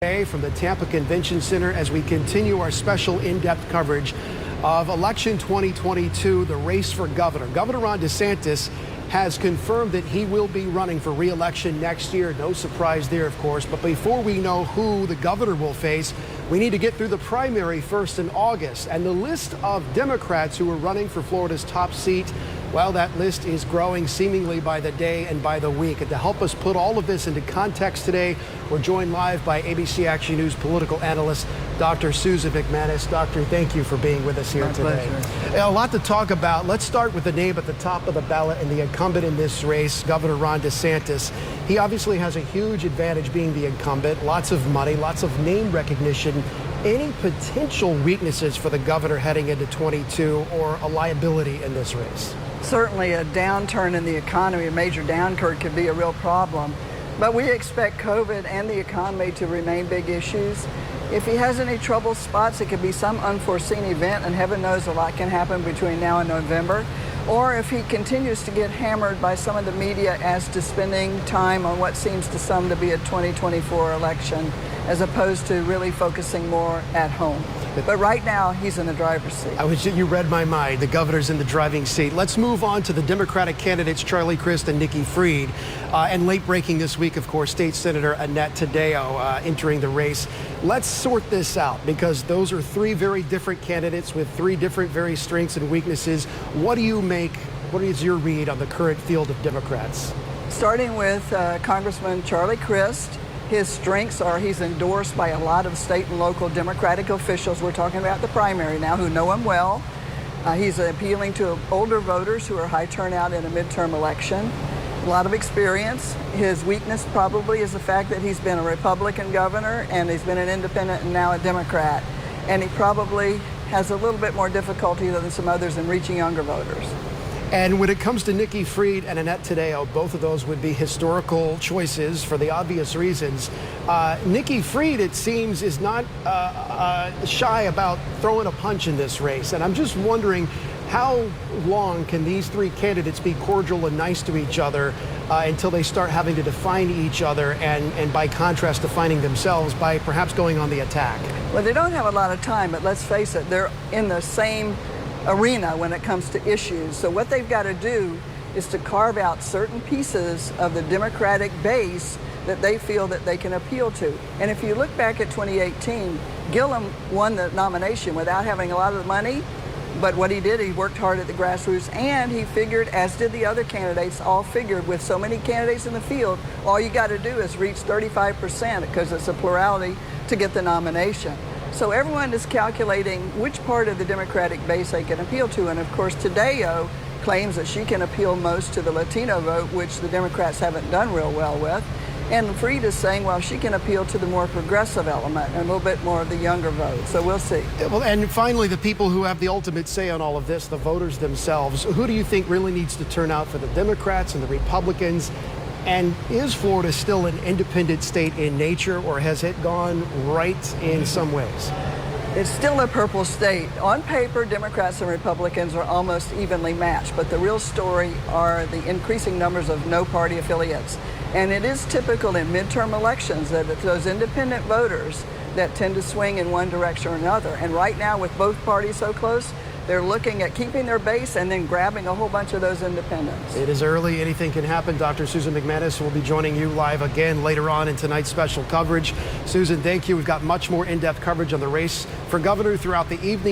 Today from the Tampa Convention Center as we continue our special in-depth coverage of election 2022, the race for governor. Governor Ron DeSantis has confirmed that he will be running for re-election next year. No surprise there, of course. But before we know who the governor will face, we need to get through the primary first in August. And the list of Democrats who are running for Florida's top seat, well, that list is growing seemingly by the day and by the week. And to help us put all of this into context today, we're joined live by ABC Action News political analyst, Dr. Susan Macmanus. Doctor, thank you for being with us here today. Pleasure. A lot to talk about. Let's start with the name at the top of the ballot and the incumbent in this race, Governor Ron DeSantis. He obviously has a huge advantage being the incumbent, lots of money, lots of name recognition. Any potential weaknesses for the governor heading into 22 or a liability in this race? Certainly a downturn in the economy, a major downturn, could be a real problem. But we expect COVID and the economy to remain big issues. If he has any trouble spots, it could be some unforeseen event, and heaven knows a lot can happen between now and November. Or if he continues to get hammered by some of the media as to spending time on what seems to some to be a 2024 election, as opposed to really focusing more at home. But right now, he's in the driver's seat. You read my mind. The governor's in the driving seat. Let's move on to the Democratic candidates, Crist and Nikki Fried. And late breaking this week, of course, State Senator Annette Taddeo entering the race. Let's sort this out, because those are three very different candidates with three different very strengths and weaknesses. What do you make? What is your read on the current field of Democrats? Starting with Congressman Crist. His strengths are he's endorsed by a lot of state and local Democratic officials. We're talking about the primary now, who know him well. He's appealing to older voters who are high turnout in a midterm election. A lot of experience. His weakness probably is the fact that he's been a Republican governor and he's been an independent and now a Democrat. And he probably has a little bit more difficulty than some others in reaching younger voters. And when it comes to Nikki Fried and Annette Taddeo, both of those would be historical choices for the obvious reasons. Nikki Fried, it seems, is not shy about throwing a punch in this race. And I'm just wondering, how long can these three candidates be cordial and nice to each other until they start having to define each other and by contrast, defining themselves by perhaps going on the attack? Well, they don't have a lot of time, but let's face it, they're in the same arena when it comes to issues. So what they've got to do is to carve out certain pieces of the Democratic base that they feel that they can appeal to. And if you look back at 2018, Gillum won the nomination without having a lot of the money, but what he did, he worked hard at the grassroots, and he figured, as did the other candidates, all figured with so many candidates in the field, all you got to do is reach 35%, because it's a plurality, to get the nomination. So everyone is calculating which part of the Democratic base they can appeal to. And of course, Taddeo claims that she can appeal most to the Latino vote, which the Democrats haven't done real well with. And Fried is saying, well, she can appeal to the more progressive element and a little bit more of the younger vote. So we'll see. Well, and finally, the people who have the ultimate say on all of this, the voters themselves, who do you think really needs to turn out for the Democrats and the Republicans? And is Florida still an independent state in nature, or has it gone right in some ways? It's still a purple state. On paper, Democrats and Republicans are almost evenly matched, but the real story are the increasing numbers of no-party affiliates. And it is typical in midterm elections that it's those independent voters that tend to swing in one direction or another. And right now, with both parties so close, they're looking at keeping their base and then grabbing a whole bunch of those independents. It is early. Anything can happen. Dr. Susan Macmanus will be joining you live again later on in tonight's special coverage. Susan, thank you. We've got much more in-depth coverage on the race for governor throughout the evening.